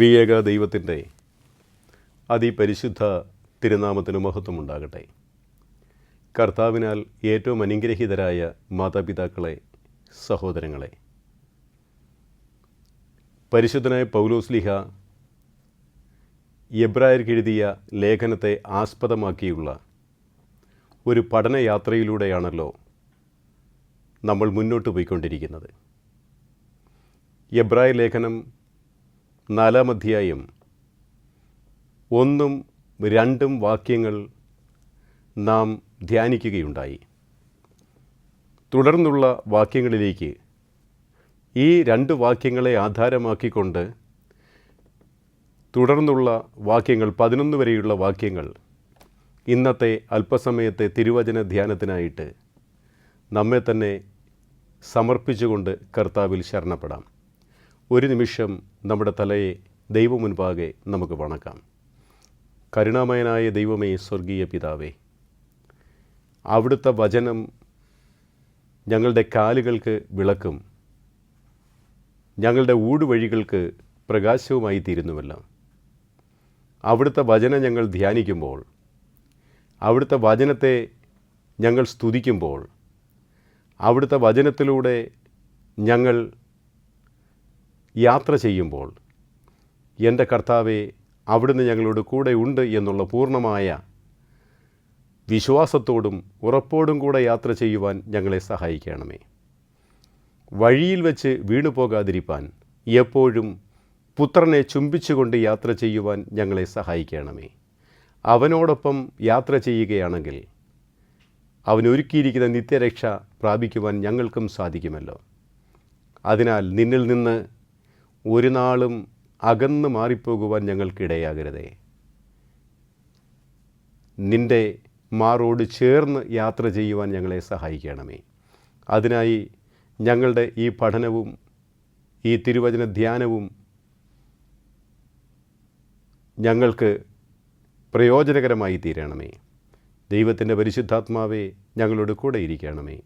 ത്രിയേക ദൈവത്തിൻ്റെ അതിപരിശുദ്ധ തിരുനാമത്തിന് മഹത്വമുണ്ടാകട്ടെ. കർത്താവിനാൽ ഏറ്റവും അനുഗ്രഹീതരായ മാതാപിതാക്കളെ, സഹോദരങ്ങളെ, പരിശുദ്ധനായ പൗലോസ്ലീഹ എബ്രായർക്കെഴുതിയ ലേഖനത്തെ ആസ്പദമാക്കിയുള്ള ഒരു പഠനയാത്രയിലൂടെയാണല്ലോ നമ്മൾ മുന്നോട്ട് പോയിക്കൊണ്ടിരിക്കുന്നത്. എബ്രായ ലേഖനം 4-ാം അധ്യായം 1-2 വാക്യങ്ങൾ നാം ധ്യാനിക്കുകയുണ്ടായി. തുടർന്നുള്ള വാക്യങ്ങളിലേക്ക് ഈ 2 വാക്യങ്ങളെ ആധാരമാക്കിക്കൊണ്ട് തുടർന്നുള്ള വാക്യങ്ങൾ 11 വരെയുള്ള വാക്യങ്ങൾ ഇന്നത്തെ അല്പസമയത്തെ തിരുവചന ധ്യാനത്തിനായിട്ട് നമ്മെ തന്നെ സമർപ്പിച്ചുകൊണ്ട് കർത്താവിൽ ശരണപ്പെടാം. ഒരു നിമിഷം നമ്മുടെ തലയെ ദൈവമുൻപാകെ നമുക്ക് വണക്കാം. കരുണാമയനായ ദൈവമേ, സ്വർഗീയ പിതാവേ, അവിടുത്തെ വചനം ഞങ്ങളുടെ കാലുകൾക്ക് വിളക്കും ഞങ്ങളുടെ ഊടുവഴികൾക്ക് പ്രകാശവുമായി തീരുന്നുവല്ലോ. അവിടുത്തെ വചനം ഞങ്ങൾ ധ്യാനിക്കുമ്പോൾ, അവിടുത്തെ വചനത്തെ ഞങ്ങൾ സ്തുതിക്കുമ്പോൾ, അവിടുത്തെ വചനത്തിലൂടെ ഞങ്ങൾ യാത്ര ചെയ്യുമ്പോൾ, എൻ്റെ കർത്താവെ, അവിടുന്ന് ഞങ്ങളോട് കൂടെ ഉണ്ട് എന്നുള്ള പൂർണ്ണമായ വിശ്വാസത്തോടും ഉറപ്പോടും കൂടെ യാത്ര ചെയ്യുവാൻ ഞങ്ങളെ സഹായിക്കണമേ. വഴിയിൽ വെച്ച് വീണു പോകാതിരിപ്പാൻ എപ്പോഴും പുത്രനെ ചുംബിച്ചുകൊണ്ട് യാത്ര ചെയ്യുവാൻ ഞങ്ങളെ സഹായിക്കണമേ. അവനോടൊപ്പം യാത്ര ചെയ്യുകയാണെങ്കിൽ അവനൊരുക്കിയിരിക്കുന്ന നിത്യരക്ഷ പ്രാപിക്കുവാൻ ഞങ്ങൾക്കും സാധിക്കുമല്ലോ. അതിനാൽ നിന്നിൽ നിന്ന് ഒരു നാളും അകന്ന് മാറിപ്പോകുവാൻ ഞങ്ങൾക്കിടയാകരുതേ. നിൻ്റെ മാറോട് ചേർന്ന് യാത്ര ചെയ്യുവാൻ ഞങ്ങളെ സഹായിക്കണമേ. അതിനായി ഞങ്ങളുടെ ഈ പഠനവും ഈ തിരുവചന ധ്യാനവും ഞങ്ങൾക്ക് പ്രയോജനകരമായി തീരണമേ. ദൈവത്തിൻ്റെ പരിശുദ്ധാത്മാവേ, ഞങ്ങളോട് കൂടെ ഇരിക്കണമേ.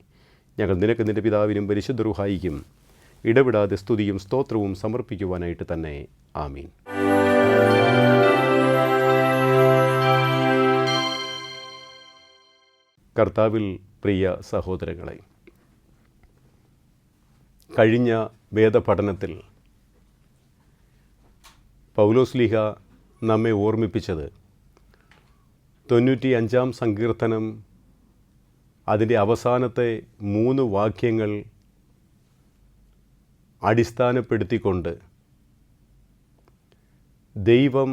ഞങ്ങൾ നിനക്ക് നിൻ്റെ പിതാവിനും പരിശുദ്ധ റൂഹായിക്കും ഇടവിടാതെ സ്തുതിയും സ്തോത്രവും സമർപ്പിക്കുവാനായിട്ട് തന്നെ. ആമീൻ. കർത്താവിൽ പ്രിയ സഹോദരങ്ങളെ, കഴിഞ്ഞ വേദപഠനത്തിൽ പൗലോസ്ലീഹ നമ്മെ ഓർമ്മിപ്പിച്ചത് 95-ാം സങ്കീർത്തനം അതിൻ്റെ അവസാനത്തെ 3 വാക്യങ്ങൾ അടിസ്ഥാനപ്പെടുത്തിക്കൊണ്ട് ദൈവം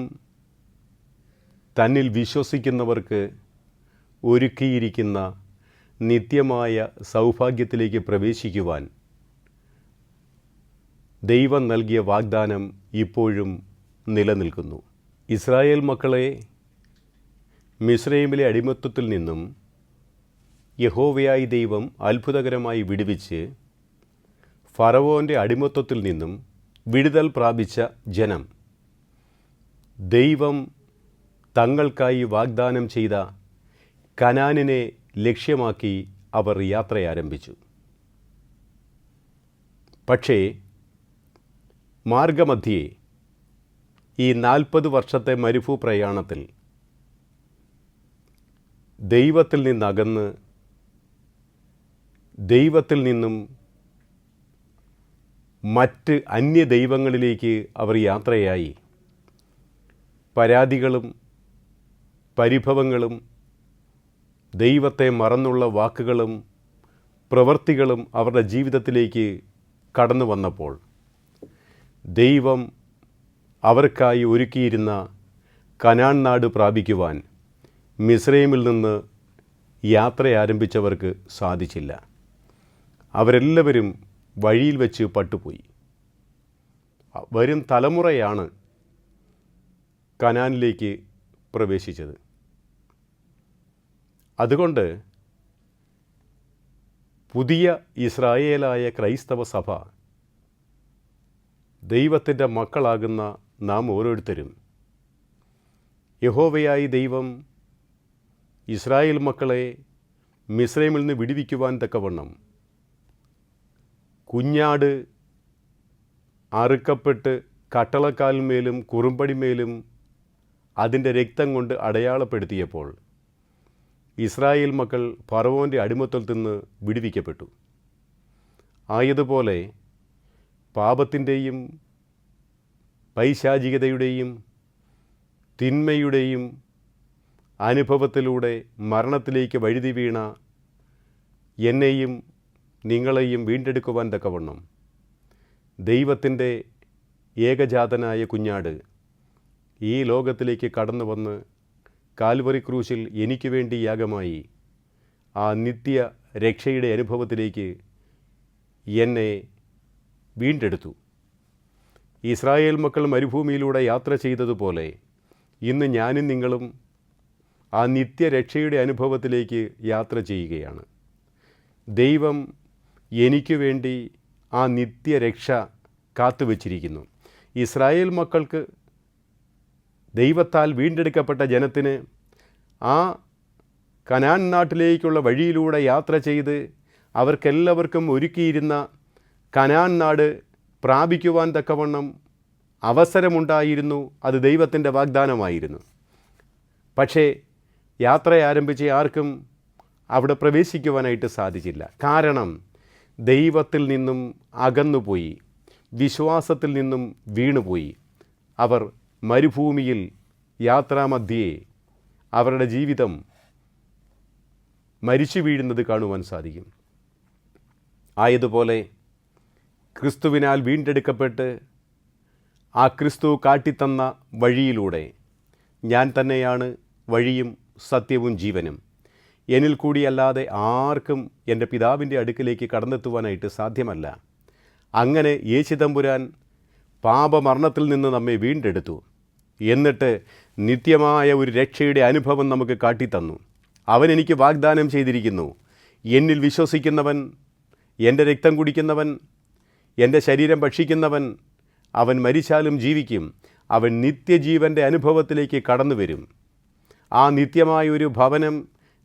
തന്നിൽ വിശ്വസിക്കുന്നവർക്ക് ഒരുക്കിയിരിക്കുന്ന നിത്യമായ സൗഭാഗ്യത്തിലേക്ക് പ്രവേശിക്കുവാൻ ദൈവം നൽകിയ വാഗ്ദാനം ഇപ്പോഴും നിലനിൽക്കുന്നു. ഇസ്രായേൽ മക്കളെ മിസ്രയീമിലെ അടിമത്തത്തിൽ നിന്നും യഹോവയായ ദൈവം അത്ഭുതകരമായി വിടുവിച്ച് ഫറവോൻ്റെ അടിമത്തത്തിൽ നിന്നും വിടുതൽ പ്രാപിച്ച ജനം ദൈവം തങ്ങൾക്കായി വാഗ്ദാനം ചെയ്ത കനാനിനെ ലക്ഷ്യമാക്കി അവർ യാത്ര ആരംഭിച്ചു. പക്ഷേ മാർഗമധ്യേ ഈ 40 വർഷത്തെ മരുഭൂപ്രയാണത്തിൽ ദൈവത്തിൽ നിന്നകന്ന് ദൈവത്തിൽ നിന്നും മറ്റ് അന്യദൈവങ്ങളിലേക്ക് അവർ യാത്രയായി പരാതികളും പരിഭവങ്ങളും ദൈവത്തെ മറന്നുള്ള വാക്കുകളും പ്രവൃത്തികളും അവരുടെ ജീവിതത്തിലേക്ക് കടന്നു വന്നപ്പോൾ ദൈവം അവർക്കായി ഒരുക്കിയിരുന്ന കനാൻ നാട് പ്രാപിക്കുവാൻ മിസ്രയീമിൽ നിന്ന് യാത്ര ആരംഭിച്ചവർക്ക് സാധിച്ചില്ല. അവരെല്ലാവരും വഴിയിൽ വെച്ച് പട്ടുപോയി. വരും തലമുറയാണ് കനാനിലേക്ക് പ്രവേശിച്ചത്. അതുകൊണ്ട് പുതിയ ഇസ്രായേലായ ക്രൈസ്തവ സഭ, ദൈവത്തിൻ്റെ മക്കളാകുന്ന നാം ഓരോരുത്തരും യഹോവയായ ദൈവം ഇസ്രായേൽ മക്കളെ മിസ്രയീമിൽ നിന്ന് വിടുവിക്കുവാൻ തക്കവണ്ണം കുഞ്ഞാട് അറുക്കപ്പെട്ട് കട്ടളക്കാലിന്മേലും കുറുമ്പടിമേലും അതിൻ്റെ രക്തം കൊണ്ട് അടയാളപ്പെടുത്തിയപ്പോൾ ഇസ്രായേൽ മക്കൾ ഫറവോൻ്റെ അടിമത്തത്തിൽ നിന്ന് വിടുവിക്കപ്പെട്ടു. ആയതുപോലെ പാപത്തിൻ്റെയും പൈശാചികതയുടെയും തിന്മയുടെയും അനുഭവത്തിലൂടെ മരണത്തിലേക്ക് വഴുതി വീണ എന്നെയും നിങ്ങളെയും വീണ്ടെടുക്കുവാൻ തക്കവണ്ണം ദൈവത്തിൻ്റെ ഏകജാതനായ കുഞ്ഞാട് ഈ ലോകത്തിലേക്ക് കടന്നു വന്ന് കാൽവറി ക്രൂശിൽ എനിക്ക് വേണ്ടി യാഗമായി ആ നിത്യ രക്ഷയുടെ അനുഭവത്തിലേക്ക് എന്നെ വീണ്ടെടുത്തു. ഇസ്രായേൽ മക്കൾ മരുഭൂമിയിലൂടെ യാത്ര ചെയ്തതുപോലെ ഇന്ന് ഞാനും നിങ്ങളും ആ നിത്യരക്ഷയുടെ അനുഭവത്തിലേക്ക് യാത്ര ചെയ്യുകയാണ്. ദൈവം എനിക്ക് വേണ്ടി ആ നിത്യരക്ഷ കാത്തുവച്ചിരിക്കുന്നു. ഇസ്രായേൽ മക്കൾക്ക്, ദൈവത്താൽ വീണ്ടെടുക്കപ്പെട്ട ജനത്തിന് ആ കനാൻ നാട്ടിലേക്കുള്ള വഴിയിലൂടെ യാത്ര ചെയ്ത് അവർക്കെല്ലാവർക്കും ഒരുക്കിയിരുന്ന കനാൻ നാട് പ്രാപിക്കുവാൻ തക്കവണ്ണം അവസരമുണ്ടായിരുന്നു. അത് ദൈവത്തിൻ്റെ വാഗ്ദാനമായിരുന്നു. പക്ഷേ യാത്ര ആരംഭിച്ച ആർക്കും അവിടെ പ്രവേശിക്കുവാനായിട്ട് സാധിച്ചില്ല. കാരണം ദൈവത്തിൽ നിന്നും അകന്നുപോയി, വിശ്വാസത്തിൽ നിന്നും വീണുപോയി. അവർ മരുഭൂമിയിൽ യാത്രാമധ്യേ അവരുടെ ജീവിതം മരിച്ചു വീഴുന്നത് കാണുവാൻ സാധിക്കും. ആയതുപോലെ ക്രിസ്തുവിനാൽ വീണ്ടെടുക്കപ്പെട്ട് ആ ക്രിസ്തു കാട്ടിത്തന്ന വഴിയിലൂടെ ഞാൻ തന്നെയാണ് വഴിയും സത്യവും ജീവനും, എന്നിൽ കൂടിയല്ലാതെ ആർക്കും എൻ്റെ പിതാവിൻ്റെ അടുക്കിലേക്ക് കടന്നെത്തുവാനായിട്ട് സാധ്യമല്ല. അങ്ങനെ യേശു തമ്പുരാൻ പാപമരണത്തിൽ നിന്ന് നമ്മെ വീണ്ടെടുത്തു. എന്നിട്ട് നിത്യമായ ഒരു രക്ഷയുടെ അനുഭവം നമുക്ക് കാട്ടിത്തന്നു. അവൻ എനിക്ക് വാഗ്ദാനം ചെയ്തിരിക്കുന്നു, എന്നിൽ വിശ്വസിക്കുന്നവൻ, എൻ്റെ രക്തം കുടിക്കുന്നവൻ, എൻ്റെ ശരീരം ഭക്ഷിക്കുന്നവൻ, അവൻ മരിച്ചാലും ജീവിക്കും, അവൻ നിത്യജീവൻ്റെ അനുഭവത്തിലേക്ക് കടന്നു വരും. ആ നിത്യമായ ഒരു ഭവനം,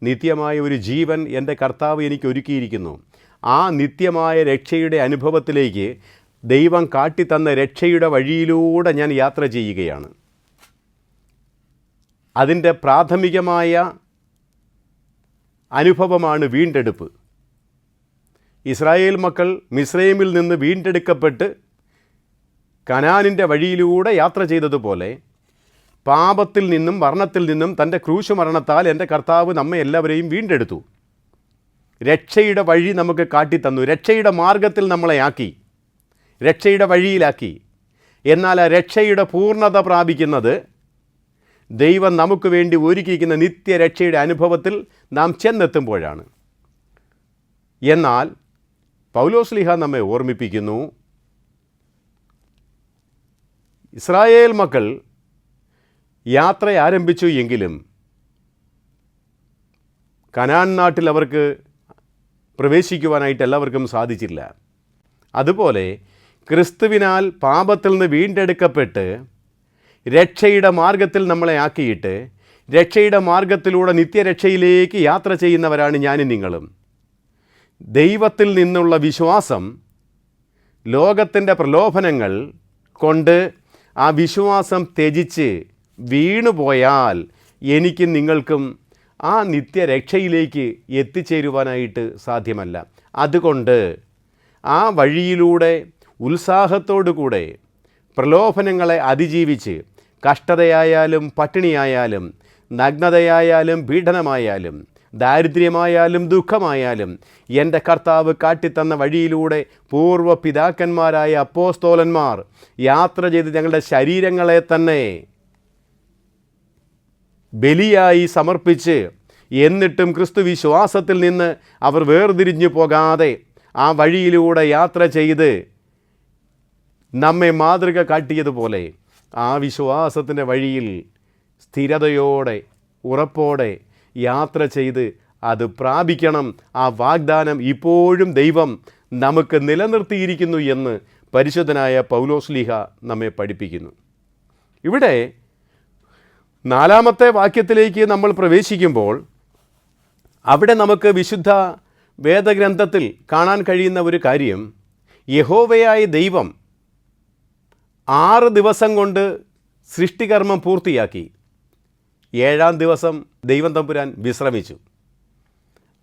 നിത്യമായ ഒരു ജീവൻ എൻ്റെ കർത്താവ് എനിക്ക് ഒരുക്കിയിരിക്കുന്നു. ആ നിത്യമായ രക്ഷയുടെ അനുഭവത്തിലേക്ക് ദൈവം കാട്ടിത്തന്ന രക്ഷയുടെ വഴിയിലൂടെ ഞാൻ യാത്ര ചെയ്യുകയാണ്. അതിൻ്റെ പ്രാഥമികമായ അനുഭവമാണ് വീണ്ടെടുപ്പ്. ഇസ്രായേൽ മക്കൾ മിസ്രൈമിൽ നിന്ന് വീണ്ടെടുക്കപ്പെട്ട് കനാനിൻ്റെ വഴിയിലൂടെ യാത്ര ചെയ്തതുപോലെ പാപത്തിൽ നിന്നും മരണത്തിൽ നിന്നും തൻ്റെ ക്രൂശ് മരണത്താൽ എൻ്റെ കർത്താവ് നമ്മെ എല്ലാവരെയും വീണ്ടെടുത്തു. രക്ഷയുടെ വഴി നമുക്ക് കാട്ടിത്തന്നു. രക്ഷയുടെ മാർഗത്തിൽ നമ്മളെ ആക്കി, രക്ഷയുടെ വഴിയിലാക്കി. എന്നാൽ ആ രക്ഷയുടെ പൂർണ്ണത പ്രാപിക്കുന്നത് ദൈവം നമുക്ക് വേണ്ടി ഒരുക്കിയിരിക്കുന്ന നിത്യരക്ഷയുടെ അനുഭവത്തിൽ നാം ചെന്നെത്തുമ്പോഴാണ്. എന്നാൽ പൗലോസ്ലീഹ നമ്മെ ഓർമ്മിപ്പിക്കുന്നു, ഇസ്രായേൽ മക്കൾ യാത്ര ആരംഭിച്ചു എങ്കിലും കനാൻ നാട്ടിൽ അവർക്ക് പ്രവേശിക്കുവാനായിട്ട് എല്ലാവർക്കും സാധിച്ചില്ല. അതുപോലെ ക്രിസ്തുവിനാൽ പാപത്തിൽ നിന്ന് വീണ്ടെടുക്കപ്പെട്ട് രക്ഷയുടെ മാർഗത്തിൽ നമ്മളെ ആക്കിയിട്ട് രക്ഷയുടെ മാർഗത്തിലൂടെ നിത്യരക്ഷയിലേക്ക് യാത്ര ചെയ്യുന്നവരാണ് ഞാനും നിങ്ങളും. ദൈവത്തിൽ നിന്നുള്ള വിശ്വാസം ലോകത്തിൻ്റെ പ്രലോഭനങ്ങൾ കൊണ്ട് ആ വിശ്വാസം ത്യജിച്ച് വീണുപോയാൽ എനിക്കും നിങ്ങൾക്കും ആ നിത്യരക്ഷയിലേക്ക് എത്തിച്ചേരുവാനായിട്ട് സാധ്യമല്ല. അതുകൊണ്ട് ആ വഴിയിലൂടെ ഉത്സാഹത്തോടു കൂടെ പ്രലോഭനങ്ങളെ അതിജീവിച്ച് കഷ്ടതയായാലും പട്ടിണിയായാലും നഗ്നതയായാലും പീഡനമായാലും ദാരിദ്ര്യമായാലും ദുഃഖമായാലും എൻ്റെ കർത്താവ് കാട്ടിത്തന്ന വഴിയിലൂടെ പൂർവ്വ പിതാക്കന്മാരായ അപ്പോസ്തോലന്മാർ യാത്ര ചെയ്ത് ഞങ്ങളുടെ ശരീരങ്ങളെ തന്നെ ബലിയായി സമർപ്പിച്ച് എന്നിട്ടും ക്രിസ്തു വിശ്വാസത്തിൽ നിന്ന് അവർ വേർതിരിഞ്ഞു പോകാതെ ആ വഴിയിലൂടെ യാത്ര ചെയ്ത് നമ്മെ മാതൃക കാട്ടിയതുപോലെ ആ വിശ്വാസത്തിൻ്റെ വഴിയിൽ സ്ഥിരതയോടെ ഉറപ്പോടെ യാത്ര ചെയ്ത് അത് പ്രാപിക്കണം. ആ വാഗ്ദാനം ഇപ്പോഴും ദൈവം നമുക്ക് നിലനിർത്തിയിരിക്കുന്നു എന്ന് പരിശുദ്ധനായ പൗലോസ്ലീഹ നമ്മെ പഠിപ്പിക്കുന്നു. ഇവിടെ 4-ാമത്തെ വാക്യത്തിലേക്ക് നമ്മൾ പ്രവേശിക്കുമ്പോൾ അവിടെ നമുക്ക് വിശുദ്ധ വേദഗ്രന്ഥത്തിൽ കാണാൻ കഴിയുന്ന ഒരു കാര്യം, യഹോവയായ ദൈവം 6 ദിവസം കൊണ്ട് സൃഷ്ടികർമ്മം പൂർത്തിയാക്കി. 7-ാം ദിവസം ദൈവം തമ്പുരാൻ വിശ്രമിച്ചു.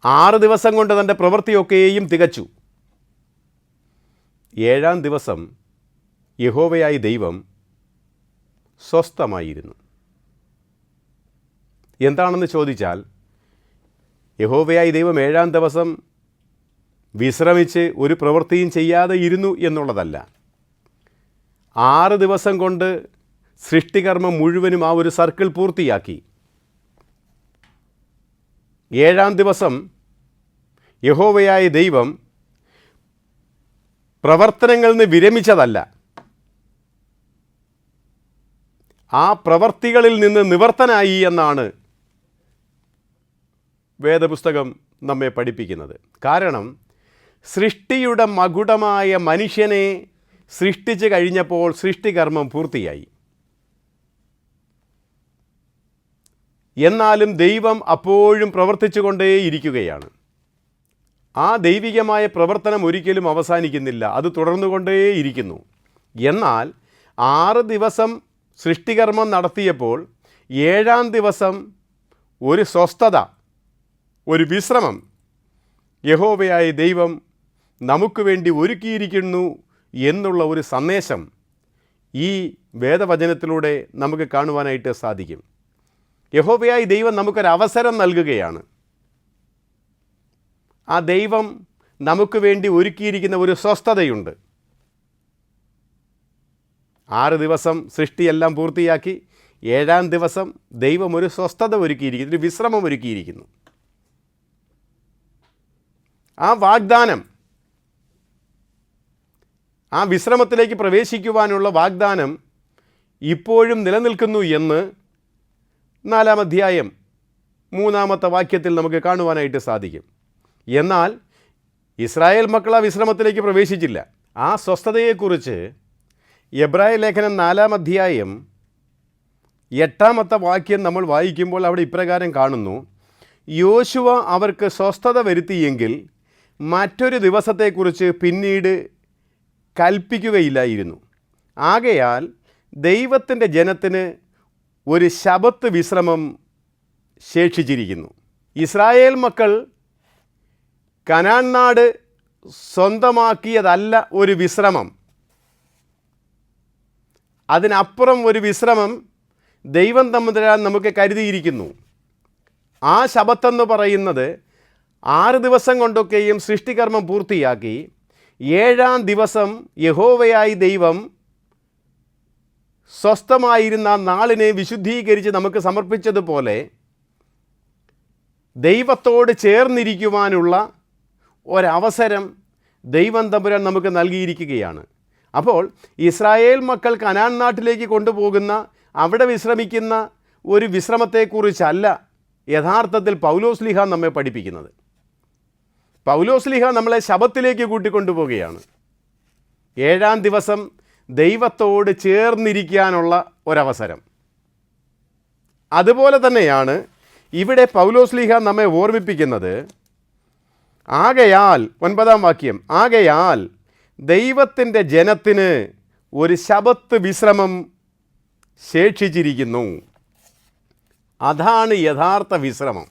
6 ദിവസം കൊണ്ട് തൻ്റെ പ്രവൃത്തിയൊക്കെയും തികച്ചു. 7-ാം ദിവസം യഹോവയായ ദൈവം സ്വസ്ഥമായിരുന്നു. എന്താണെന്ന് ചോദിച്ചാൽ, യഹോവയായ ദൈവം 7-ാം ദിവസം വിശ്രമിച്ച് ഒരു പ്രവൃത്തിയും ചെയ്യാതെ ഇരുന്നു എന്നുള്ളതല്ല. 6 ദിവസം കൊണ്ട് സൃഷ്ടികർമ്മം മുഴുവനും ആ ഒരു സർക്കിൾ പൂർത്തിയാക്കി. 7-ാം ദിവസം യഹോവയായ ദൈവം പ്രവർത്തനങ്ങളിൽ നിന്ന് വിരമിച്ചതല്ല, ആ പ്രവർത്തികളിൽ നിന്ന് നിവർത്തനായി എന്നാണ് വേദപുസ്തകം നമ്മെ പഠിപ്പിക്കുന്നത്. കാരണം സൃഷ്ടിയുടെ മകുടമായ മനുഷ്യനെ സൃഷ്ടിച്ചു കഴിഞ്ഞപ്പോൾ സൃഷ്ടികർമ്മം പൂർത്തിയായി. എന്നാലും ദൈവം അപ്പോഴും പ്രവർത്തിച്ചു കൊണ്ടേയിരിക്കുകയാണ്. ആ ദൈവികമായ പ്രവർത്തനം ഒരിക്കലും അവസാനിക്കുന്നില്ല, അത് തുടർന്നുകൊണ്ടേയിരിക്കുന്നു. എന്നാൽ 6 ദിവസം സൃഷ്ടികർമ്മം നടത്തിയപ്പോൾ 7-ാം ദിവസം ഒരു സ്വസ്ഥത, ഒരു വിശ്രമം യഹോവയായ ദൈവം നമുക്ക് വേണ്ടി ഒരുക്കിയിരിക്കുന്നു എന്നുള്ള ഒരു സന്ദേശം ഈ വേദവചനത്തിലൂടെ നമുക്ക് കാണുവാനായിട്ട് സാധിക്കും. യഹോവയായ ദൈവം നമുക്കൊരവസരം നൽകുകയാണ്. ആ ദൈവം നമുക്ക് വേണ്ടി ഒരുക്കിയിരിക്കുന്ന ഒരു സ്വസ്ഥതയുണ്ട്. 6 ദിവസം സൃഷ്ടിയെല്ലാം പൂർത്തിയാക്കി. 7-ാം ദിവസം ദൈവം ഒരു സ്വസ്ഥത ഒരുക്കിയിരിക്കുന്നു, ഒരു വിശ്രമം ഒരുക്കിയിരിക്കുന്നു. ആ വാഗ്ദാനം, ആ വിശ്രമത്തിലേക്ക് പ്രവേശിക്കുവാനുള്ള വാഗ്ദാനം ഇപ്പോഴും നിലനിൽക്കുന്നു എന്ന് 4-ാം അധ്യായം 3-ാമത്തെ വാക്യത്തിൽ നമുക്ക് കാണുവാനായിട്ട് സാധിക്കും. എന്നാൽ ഇസ്രായേൽ മക്കൾ ആ വിശ്രമത്തിലേക്ക് പ്രവേശിച്ചില്ല. ആ സ്വസ്ഥതയെക്കുറിച്ച് എബ്രായ ലേഖനം 4-ാം അധ്യായം 8-ാമത്തെ വാക്യം നമ്മൾ വായിക്കുമ്പോൾ അവിടെ ഇപ്രകാരം കാണുന്നു: യോശുവ അവർക്ക് സ്വസ്ഥത വരുത്തിയെങ്കിൽ മറ്റൊരു ദിവസത്തെക്കുറിച്ച് പിന്നീട് കൽപ്പിക്കുകയില്ലായിരുന്നു. ആകയാൽ ദൈവത്തിൻ്റെ ജനത്തിന് ഒരു ശബത്ത് വിശ്രമം ശേഷിച്ചിരിക്കുന്നു. ഇസ്രായേൽ മക്കൾ കനാൻ നാട് സ്വന്തമാക്കിയതല്ല ഒരു വിശ്രമം. അതിനപ്പുറം ഒരു വിശ്രമം ദൈവം തമ്പുരാൻ നമുക്ക് കരുതിയിരിക്കുന്നു. ആ ശബത്തെന്ന് പറയുന്നത് 6 ദിവസം കൊണ്ടൊക്കെയും സൃഷ്ടികർമ്മം പൂർത്തിയാക്കി 7-ാം ദിവസം യഹോവയായി ദൈവം സ്വസ്ഥമായിരുന്ന നാളിനെ വിശുദ്ധീകരിച്ച് നമുക്ക് സമർപ്പിച്ചതുപോലെ ദൈവത്തോട് ചേർന്നിരിക്കുവാനുള്ള ഒരവസരം ദൈവം തമ്പുരാൻ നമുക്ക് നൽകിയിരിക്കുകയാണ്. അപ്പോൾ ഇസ്രായേൽ മക്കൾ കനാൻ നാട്ടിലേക്ക് കൊണ്ടുപോകുന്ന, അവിടെ വിശ്രമിക്കുന്ന ഒരു വിശ്രമത്തെക്കുറിച്ചല്ല യഥാർത്ഥത്തിൽ പൗലോസ്ലീഹ നമ്മെ പഠിപ്പിക്കുന്നത്. പൗലോസ്ലീഹ നമ്മളെ ശബത്തിലേക്ക് കൂട്ടിക്കൊണ്ടുപോവുകയാണ്. 7-ാം ദിവസം ദൈവത്തോട് ചേർന്നിരിക്കാനുള്ള ഒരവസരം. അതുപോലെ തന്നെയാണ് ഇവിടെ പൗലോസ്ലീഹ നമ്മെ ഓർമ്മിപ്പിക്കുന്നത്. ആകയാൽ 9-ാം വാക്യം, ആകയാൽ ദൈവത്തിൻ്റെ ജനത്തിന് ഒരു ശബത്ത് വിശ്രമം ശേഷിച്ചിരിക്കുന്നു. അതാണ് യഥാർത്ഥ വിശ്രമം.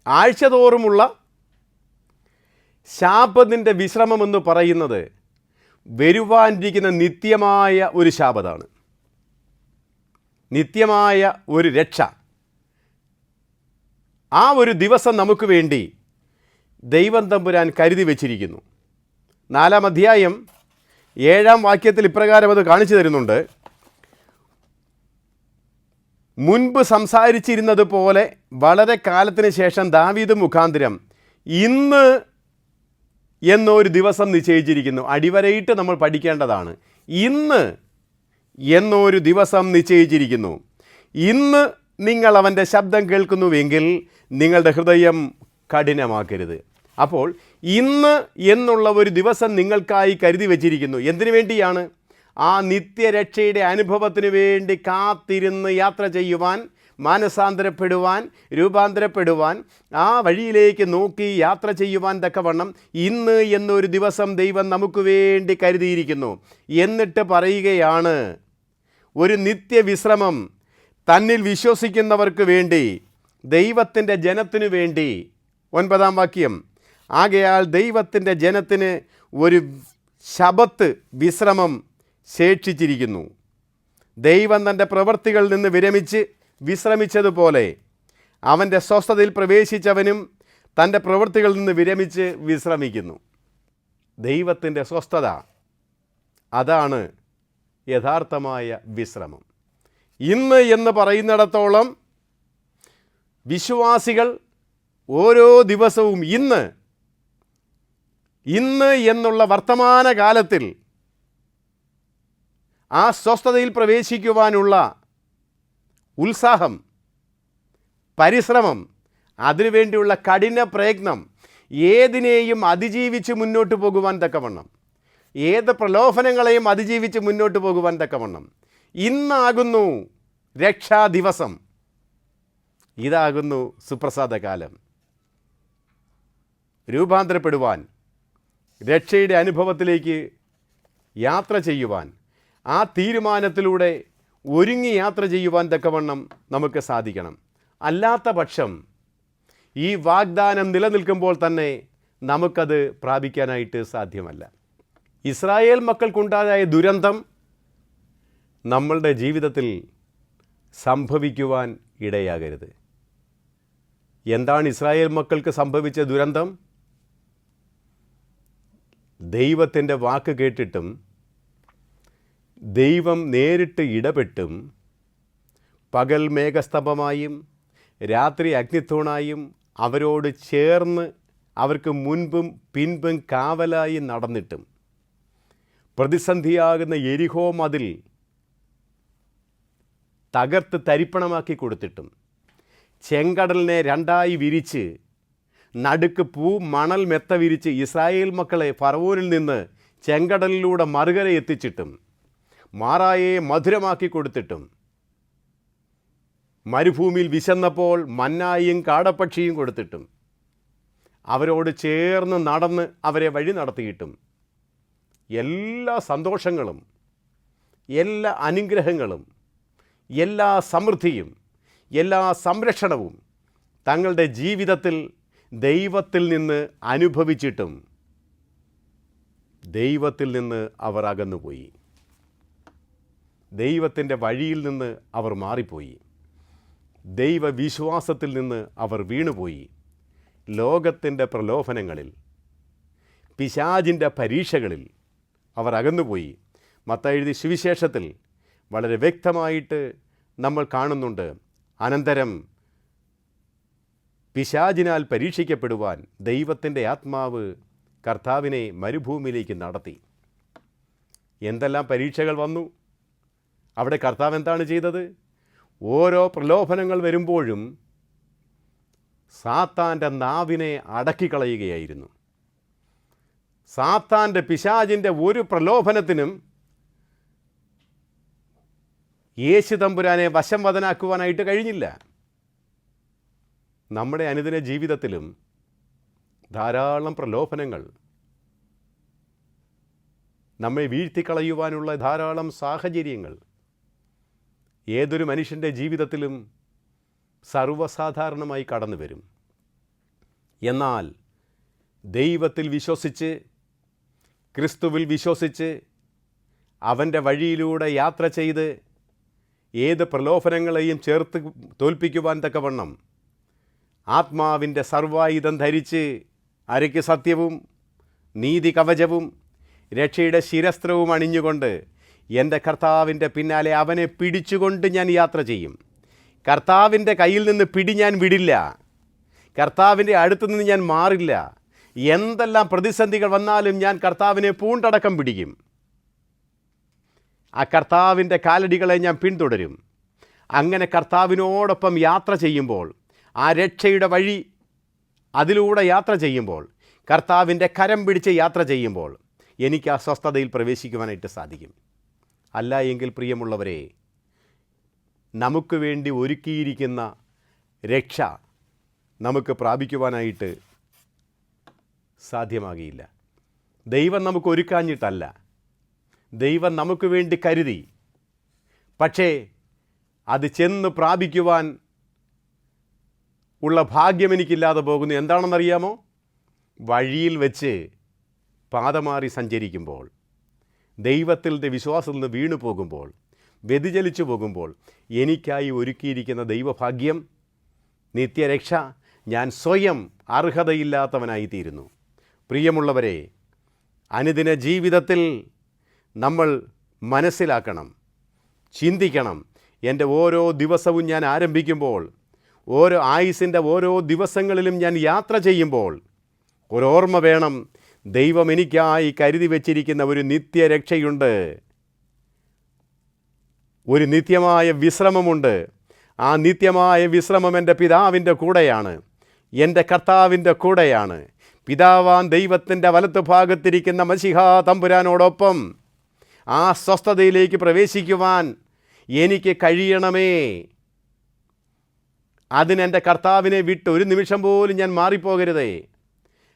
ആഴ്ചതോറുമുള്ള ശാബത്തിൻ്റെ വിശ്രമമെന്ന് പറയുന്നത് വരുവാനിരിക്കുന്ന നിത്യമായ ഒരു ശാബത്താണ്, നിത്യമായ ഒരു രക്ഷ. ആ ഒരു ദിവസം നമുക്ക് വേണ്ടി ദൈവം തമ്പുരാൻ കരുതി വച്ചിരിക്കുന്നു. 4-ാം അധ്യായം 7-ാം വാക്യത്തിൽ ഇപ്രകാരം അത് കാണിച്ചു തരുന്നുണ്ട്: മുൻപ് സംസാരിച്ചിരുന്നത് പോലെ വളരെ കാലത്തിന് ശേഷം ദാവീദ് മുഖാന്തരം ഇന്ന് എന്നൊരു ദിവസം നിശ്ചയിച്ചിരിക്കുന്നു. അടിവരയിട്ട് നമ്മൾ പഠിക്കേണ്ടതാണ്. ഇന്ന് എന്നൊരു ദിവസം നിശ്ചയിച്ചിരിക്കുന്നു. ഇന്ന് നിങ്ങൾ അവൻ്റെ ശബ്ദം കേൾക്കുന്നുവെങ്കിൽ നിങ്ങളുടെ ഹൃദയം കഠിനമാക്കരുത്. അപ്പോൾ ഇന്ന് എന്നുള്ള ഒരു ദിവസം നിങ്ങൾക്കായി കരുതി വച്ചിരിക്കുന്നു. എന്തിനു വേണ്ടിയാണ്? ആ നിത്യരക്ഷയുടെ അനുഭവത്തിന് വേണ്ടി കാത്തിരുന്ന് യാത്ര ചെയ്യുവാൻ മാനസാന്തരപ്പെടുവാൻ, രൂപാന്തരപ്പെടുവാൻ, ആ വഴിയിലേക്ക് നോക്കി യാത്ര ചെയ്യുവാൻ തക്കവണ്ണം ഇന്ന് എന്നൊരു ദിവസം ദൈവം നമുക്ക് വേണ്ടി കരുതിയിരിക്കുന്നു. എന്നിട്ട് പറയുകയാണ്, ഒരു നിത്യവിശ്രമം തന്നിൽ വിശ്വസിക്കുന്നവർക്ക് വേണ്ടി, ദൈവത്തിൻ്റെ ജനത്തിനു വേണ്ടി. 9-ാം വാക്യം, ആകയാൽ ദൈവത്തിൻ്റെ ജനത്തിന് ഒരു ശബത്ത് വിശ്രമം ശേഷിച്ചിരിക്കുന്നു. ദൈവം തൻ്റെ പ്രവൃത്തികളിൽ നിന്ന് വിശ്രമിച്ചതുപോലെ അവൻ്റെ സ്വസ്ഥതയിൽ പ്രവേശിച്ചവനും തൻ്റെ പ്രവൃത്തികളിൽ നിന്ന് വിരമിച്ച് വിശ്രമിക്കുന്നു. ദൈവത്തിൻ്റെ സ്വസ്ഥത, അതാണ് യഥാർത്ഥമായ വിശ്രമം. ഇന്ന് എന്ന് പറയുന്നിടത്തോളം വിശ്വാസികൾ ഓരോ ദിവസവും ഇന്ന് എന്നുള്ള വർത്തമാനകാലത്തിൽ ആ സ്വസ്ഥതയിൽ പ്രവേശിക്കുവാനുള്ള ഉത്സാഹം, പരിശ്രമം, അതിനുവേണ്ടിയുള്ള കഠിന പ്രയത്നം, ഏതിനെയും അതിജീവിച്ച് മുന്നോട്ട് പോകുവാൻ തക്കവണ്ണം, ഏത് പ്രലോഭനങ്ങളെയും അതിജീവിച്ച് മുന്നോട്ട് പോകുവാൻ തക്കവണ്ണം ഇന്നാകുന്നു രക്ഷാദിവസം. ഇതാകുന്നു സുപ്രസാദകാലം. രൂപാന്തരപ്പെടുവാൻ, രക്ഷയുടെ അനുഭവത്തിലേക്ക് യാത്ര ചെയ്യുവാൻ, ആ തീരുമാനത്തിലൂടെ ഒരുങ്ങി യാത്ര ചെയ്യുവാൻ തക്കവണ്ണം നമുക്ക് സാധിക്കണം. അല്ലാത്ത പക്ഷം ഈ വാഗ്ദാനം നിലനിൽക്കുമ്പോൾ തന്നെ നമുക്കത് പ്രാപിക്കാനായിട്ട് സാധ്യമല്ല. ഇസ്രായേൽ മക്കൾക്കുണ്ടായ ദുരന്തം നമ്മളുടെ ജീവിതത്തിൽ സംഭവിക്കുവാൻ ഇടയാകരുത്. എന്താണ് ഇസ്രായേൽ മക്കൾക്ക് സംഭവിച്ച ദുരന്തം? ദൈവത്തിൻ്റെ വാക്ക് കേട്ടിട്ടും ദൈവം നേരിട്ട് ഇടപെട്ടും പകൽ മേഘസ്തംഭമായും രാത്രി അഗ്നിത്തൂണായും അവരോട് ചേർന്ന് അവർക്ക് മുൻപും പിൻപും കാവലായി നടന്നിട്ടും പ്രതിസന്ധിയാകുന്ന യെരിഹോ മതിൽ തകർത്ത് തരിപ്പണമാക്കി കൊടുത്തിട്ടും ചെങ്കടലിനെ രണ്ടായി വിരിച്ച് നടുക്ക് മണൽ മെത്ത വിരിച്ച് ഇസ്രായേൽ മക്കളെ ഫറവോനിൽ നിന്ന് ചെങ്കടലിലൂടെ മറുകര എത്തിച്ചിട്ടും മാറായെ മധുരമാക്കി കൊടുത്തിട്ടും മരുഭൂമിയിൽ വിശന്നപ്പോൾ മന്നായും കാടപ്പക്ഷിയും കൊടുത്തിട്ടും അവരോട് ചേർന്ന് നടന്ന് അവരെ വഴി നടത്തിയിട്ടും എല്ലാ സന്തോഷങ്ങളും, എല്ലാ അനുഗ്രഹങ്ങളും, എല്ലാ സമൃദ്ധിയും, എല്ലാ സംരക്ഷണവും തങ്ങളുടെ ജീവിതത്തിൽ ദൈവത്തിൽ നിന്ന് അനുഭവിച്ചിട്ടും ദൈവത്തിൽ നിന്ന് അവർ അകന്നുപോയി. ദൈവത്തിൻ്റെ വഴിയിൽ നിന്ന് അവർ മാറിപ്പോയി. ദൈവവിശ്വാസത്തിൽ നിന്ന് അവർ വീണുപോയി. ലോകത്തിൻ്റെ പ്രലോഭനങ്ങളിൽ, പിശാചിൻ്റെ പരീക്ഷകളിൽ അവർ അകന്നുപോയി. മത്തായി എഴുതിയ സുവിശേഷത്തിൽ വളരെ വ്യക്തമായിട്ട് നമ്മൾ കാണുന്നുണ്ട്. അനന്തരം പിശാചിനാൽ പരീക്ഷിക്കപ്പെടുവാൻ ദൈവത്തിൻ്റെ ആത്മാവ് കർത്താവിനെ മരുഭൂമിയിലേക്ക് നടത്തി. എന്തെല്ലാം പരീക്ഷകൾ വന്നു? അവിടെ കർത്താവ് എന്താണ് ചെയ്തത്? ഓരോ പ്രലോഭനങ്ങൾ വരുമ്പോഴും സാത്താൻ്റെ നാവിനെ അടക്കിക്കളയുകയായിരുന്നു. സാത്താൻ്റെ, പിശാചിൻ്റെ ഒരു പ്രലോഭനത്തിനും യേശു തമ്പുരാനെ വശംവദനാക്കുവാനായിട്ട് കഴിഞ്ഞില്ല. നമ്മുടെ അനുദിന ജീവിതത്തിലും ധാരാളം പ്രലോഭനങ്ങൾ, നമ്മെ വീഴ്ത്തിക്കളയുവാനുള്ള ധാരാളം സാഹചര്യങ്ങൾ ഏതൊരു മനുഷ്യൻ്റെ ജീവിതത്തിലും സർവ്വസാധാരണമായി കടന്നു വരും. എന്നാൽ ദൈവത്തിൽ വിശ്വസിച്ച്, ക്രിസ്തുവിൽ വിശ്വസിച്ച്, അവൻ്റെ വഴിയിലൂടെ യാത്ര ചെയ്ത് ഏത് പ്രലോഭനങ്ങളെയും ചേർത്ത് തോൽപ്പിക്കുവാൻ തക്കവണ്ണം ആത്മാവിൻ്റെ സർവായുധം ധരിച്ച് അരയ്ക്ക് സത്യവും നീതി കവചവും രക്ഷയുടെ ശിരസ്ത്രവും അണിഞ്ഞുകൊണ്ട് എൻ്റെ കർത്താവിൻ്റെ പിന്നാലെ അവനെ പിടിച്ചുകൊണ്ട് ഞാൻ യാത്ര ചെയ്യും. കർത്താവിൻ്റെ കയ്യിൽ നിന്ന് പിടി ഞാൻ വിടില്ല. കർത്താവിൻ്റെ അടുത്തു നിന്ന് ഞാൻ മാറില്ല. എന്തെല്ലാം പ്രതിസന്ധികൾ വന്നാലും ഞാൻ കർത്താവിനെ പൂണ്ടടക്കം പിടിക്കും. ആ കർത്താവിൻ്റെ കാലടികളെ ഞാൻ പിന്തുടരും. അങ്ങനെ കർത്താവിനോടൊപ്പം യാത്ര ചെയ്യുമ്പോൾ, ആ രക്ഷയുടെ വഴി അതിലൂടെ യാത്ര ചെയ്യുമ്പോൾ, കർത്താവിൻ്റെ കരം പിടിച്ച് യാത്ര ചെയ്യുമ്പോൾ എനിക്ക് ആ സ്വസ്ഥതയിൽ പ്രവേശിക്കുവാനായിട്ട് സാധിക്കും. അല്ല എങ്കിൽ പ്രിയമുള്ളവരെ, നമുക്ക് വേണ്ടി ഒരുക്കിയിരിക്കുന്ന രക്ഷ നമുക്ക് പ്രാപിക്കുവാനായിട്ട് സാധ്യമാകില്ല. ദൈവം നമുക്ക് ഒരുക്കാഞ്ഞിട്ടല്ല, ദൈവം നമുക്ക് വേണ്ടി കരുതി. പക്ഷേ അത് ചെന്ന് പ്രാപിക്കുവാൻ ഉള്ള ഭാഗ്യം എനിക്കില്ലാതെ പോകുന്നു. എന്താണെന്നറിയാമോ? വഴിയിൽ വെച്ച് പാതമാറി സഞ്ചരിക്കുമ്പോൾ, ദൈവത്തിൻ്റെ വിശ്വാസത്തിൽ നിന്ന് വീണു പോകുമ്പോൾ, വ്യതിചലിച്ചു പോകുമ്പോൾ എനിക്കായി ഒരുക്കിയിരിക്കുന്ന ദൈവഭാഗ്യം, നിത്യരക്ഷ, ഞാൻ സ്വയം അർഹതയില്ലാത്തവനായിത്തീരുന്നു. പ്രിയമുള്ളവരെ, അനുദിന ജീവിതത്തിൽ നമ്മൾ മനസ്സിലാക്കണം, ചിന്തിക്കണം. എൻ്റെ ഓരോ ദിവസവും ഞാൻ ആരംഭിക്കുമ്പോൾ, ഓരോ ആയുസിൻ്റെ ഓരോ ദിവസങ്ങളിലും ഞാൻ യാത്ര ചെയ്യുമ്പോൾ ഒരോർമ്മ വേണം, ദൈവം എനിക്കായി കരുതി വച്ചിരിക്കുന്ന ഒരു നിത്യരക്ഷയുണ്ട്, ഒരു നിത്യമായ വിശ്രമമുണ്ട്. ആ നിത്യമായ വിശ്രമം എൻ്റെ പിതാവിൻ്റെ കൂടെയാണ്, എൻ്റെ കർത്താവിൻ്റെ കൂടെയാണ്. പിതാവാൻ ദൈവത്തിൻ്റെ വലത്ത് ഭാഗത്തിരിക്കുന്ന മശിഹാ തമ്പുരാനോടൊപ്പം ആ സ്വസ്ഥതയിലേക്ക് പ്രവേശിക്കുവാൻ എനിക്ക് കഴിയണമേ. അതിനെൻ്റെ കർത്താവിനെ വിട്ട് ഒരു നിമിഷം പോലും ഞാൻ മാറിപ്പോകരുതേ.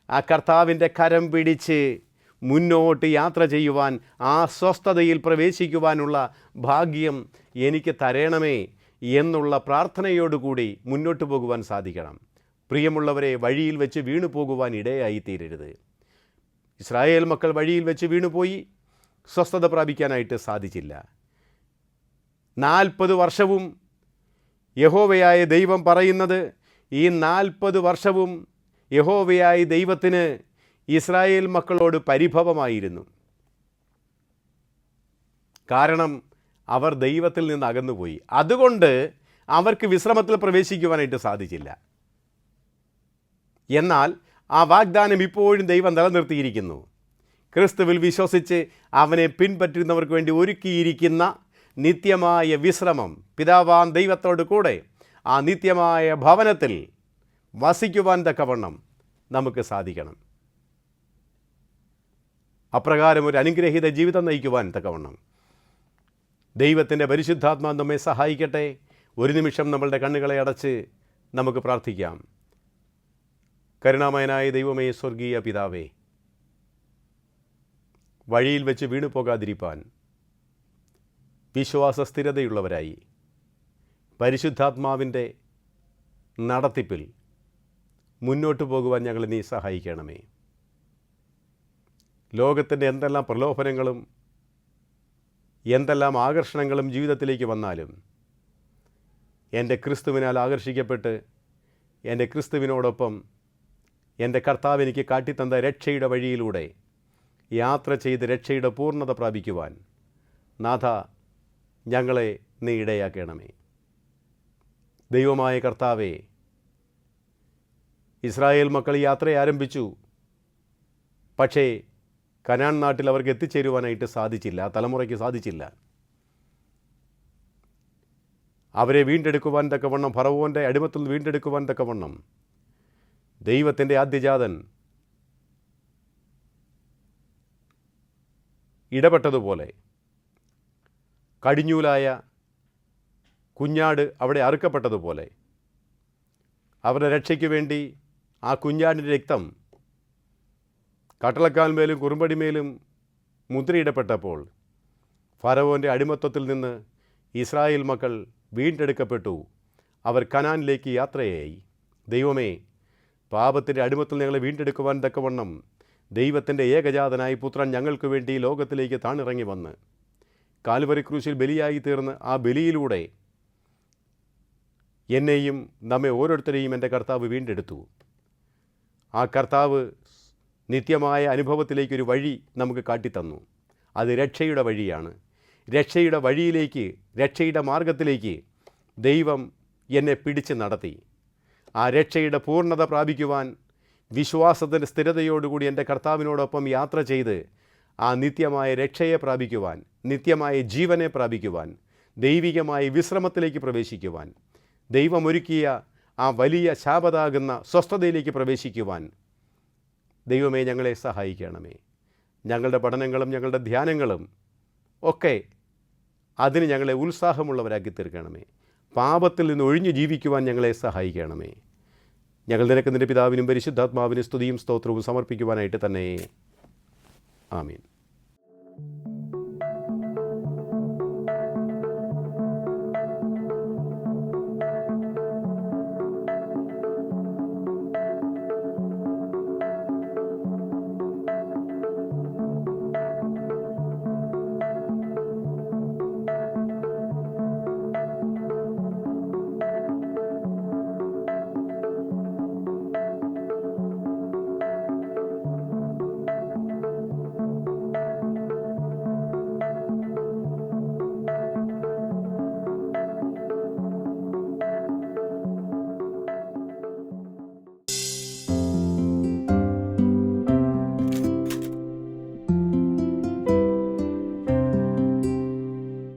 ആ കർത്താവിൻ്റെ കരം പിടിച്ച് മുന്നോട്ട് യാത്ര ചെയ്യുവാൻ, ആ സ്വസ്ഥതയിൽ പ്രവേശിക്കുവാനുള്ള ഭാഗ്യം എനിക്ക് തരണമേ എന്നുള്ള പ്രാർത്ഥനയോടുകൂടി മുന്നോട്ട് പോകുവാൻ സാധിക്കണം. പ്രിയമുള്ളവരെ, വഴിയിൽ വെച്ച് വീണു പോകുവാൻ ഇടയായിത്തീരരുത്. ഇസ്രായേൽ മക്കൾ വഴിയിൽ വെച്ച് വീണുപോയി, സ്വസ്ഥത പ്രാപിക്കാനായിട്ട് സാധിച്ചില്ല. 40 വർഷവും യഹോവയായ ദൈവം പറയുന്നത്, ഈ 40 വർഷവും യഹോവയായ ദൈവത്തിന് ഇസ്രായേൽ മക്കളോട് പരിഭവമായിരുന്നു. കാരണം അവർ ദൈവത്തിൽ നിന്ന് അകന്നുപോയി. അതുകൊണ്ട് അവർക്ക് വിശ്രമത്തിൽ പ്രവേശിക്കുവാനായിട്ട് സാധിച്ചില്ല. എന്നാൽ ആ വാഗ്ദാനം ഇപ്പോഴും ദൈവം നിലനിർത്തിയിരിക്കുന്നു. ക്രിസ്തുവിൽ വിശ്വസിച്ച് അവനെ പിൻപറ്റുന്നവർക്ക് വേണ്ടി ഒരുക്കിയിരിക്കുന്ന നിത്യമായ വിശ്രമം, പിതാവാൻ ദൈവത്തോട് കൂടെ ആ നിത്യമായ ഭവനത്തിൽ വസിക്കുവാൻ തക്കവണ്ണം നമുക്ക് സാധിക്കണം. അപ്രകാരം ഒരു അനുഗ്രഹീത ജീവിതം നയിക്കുവാൻ തക്കവണ്ണം ദൈവത്തിൻ്റെ പരിശുദ്ധാത്മാവ് നമ്മെ സഹായിക്കട്ടെ. ഒരു നിമിഷം നമ്മളുടെ കണ്ണുകളെ അടച്ച് നമുക്ക് പ്രാർത്ഥിക്കാം. കരുണാമയനായ ദൈവമേ, സ്വർഗീയ പിതാവേ, വഴിയിൽ വെച്ച് വീണു പോകാതിരിപ്പാൻ വിശ്വാസ സ്ഥിരതയുള്ളവരായി പരിശുദ്ധാത്മാവിൻ്റെ നടത്തിപ്പിൽ മുന്നോട്ട് പോകുവാൻ ഞങ്ങളെ നീ സഹായിക്കണമേ. ലോകത്തിൻ്റെ എന്തെല്ലാം പ്രലോഭനങ്ങളും എന്തെല്ലാം ആകർഷണങ്ങളും ജീവിതത്തിലേക്ക് വന്നാലും എൻ്റെ ക്രിസ്തുവിനാൽ ആകർഷിക്കപ്പെട്ട് എൻ്റെ ക്രിസ്തുവിനോടൊപ്പം എൻ്റെ കർത്താവ് എനിക്ക് കാട്ടിത്തന്ന രക്ഷയുടെ വഴിയിലൂടെ യാത്ര ചെയ്ത് രക്ഷയുടെ പൂർണ്ണത പ്രാപിക്കുവാൻ നാഥ ഞങ്ങളെ നീ ഇടയാക്കണമേ. ദൈവമായ കർത്താവേ, ഇസ്രായേൽ മക്കൾ യാത്ര ആരംഭിച്ചു. പക്ഷേ കനാൻ നാട്ടിൽ അവർക്ക് എത്തിച്ചേരുവാനായിട്ട് സാധിച്ചില്ല, തലമുറയ്ക്ക് സാധിച്ചില്ല. അവരെ വീണ്ടെടുക്കുവാൻ തക്കവണ്ണം, ഫറവോൻ്റെ അടിമത്തിൽ നിന്ന് വീണ്ടെടുക്കുവാൻ തക്കവണ്ണം ദൈവത്തിൻ്റെ ആദ്യജാതൻ ഇടപെട്ടതുപോലെ കടിഞ്ഞൂലായ കുഞ്ഞാട് അവിടെ അറുക്കപ്പെട്ടതുപോലെ അവരുടെ രക്ഷയ്ക്ക് വേണ്ടി ആ കുഞ്ഞാടിൻ്റെ രക്തം കട്ടളക്കാൽമേലും കുറുമ്പടിമേലും മുദ്രയിടപ്പെട്ടപ്പോൾ ഫറവോൻ്റെ അടിമത്വത്തിൽ നിന്ന് ഇസ്രായേൽ മക്കൾ വീണ്ടെടുക്കപ്പെട്ടു. അവർ കനാനിലേക്ക് യാത്രയായി. ദൈവമേ, പാപത്തിൻ്റെ അടിമത്തിൽ ഞങ്ങളെ വീണ്ടെടുക്കുവാൻ തക്കവണ്ണം ദൈവത്തിൻ്റെ ഏകജാതനായ പുത്രൻ ഞങ്ങൾക്ക് വേണ്ടി ലോകത്തിലേക്ക് താണിറങ്ങി വന്ന് കാൽവരി ക്രൂശിൽ ബലിയായി തീർന്ന് ആ ബലിയിലൂടെ എന്നെയും നമ്മെ ഓരോരുത്തരെയും എൻ്റെ കർത്താവ് വീണ്ടെടുത്തു. ആ കർത്താവ് നിത്യമായ അനുഭവത്തിലേക്കൊരു വഴി നമുക്ക് കാട്ടിത്തന്നു. അത് രക്ഷയുടെ വഴിയാണ്. രക്ഷയുടെ വഴിയിലേക്ക്, രക്ഷയുടെ മാർഗത്തിലേക്ക് ദൈവം എന്നെ പിടിച്ച് നടത്തി. ആ രക്ഷയുടെ പൂർണ്ണത പ്രാപിക്കുവാൻ വിശ്വാസത്തിൻ്റെ സ്ഥിരതയോടുകൂടി എൻ്റെ കർത്താവിനോടൊപ്പം യാത്ര ചെയ്ത് ആ നിത്യമായ രക്ഷയെ പ്രാപിക്കുവാൻ, നിത്യമായ ജീവനെ പ്രാപിക്കുവാൻ, ദൈവികമായ വിശ്രമത്തിലേക്ക് പ്രവേശിക്കുവാൻ, ദൈവമൊരുക്കിയ ആ വലിയ ശാപതാകുന്ന സ്വസ്ഥതയിലേക്ക് പ്രവേശിക്കുവാൻ ദൈവമേ ഞങ്ങളെ സഹായിക്കണമേ. ഞങ്ങളുടെ പഠനങ്ങളും ഞങ്ങളുടെ ധ്യാനങ്ങളും ഒക്കെ അതിന് ഞങ്ങളെ ഉത്സാഹമുള്ളവരാക്കി തീർക്കണമേ. പാപത്തിൽ നിന്ന് ഒഴിഞ്ഞു ജീവിക്കുവാൻ ഞങ്ങളെ സഹായിക്കണമേ. ഞങ്ങൾ നിനക്ക് നിൻ്റെ പിതാവിനും പരിശുദ്ധാത്മാവിനും സ്തുതിയും സ്തോത്രവും സമർപ്പിക്കുവാനായിട്ട് തന്നെ. ആമീൻ.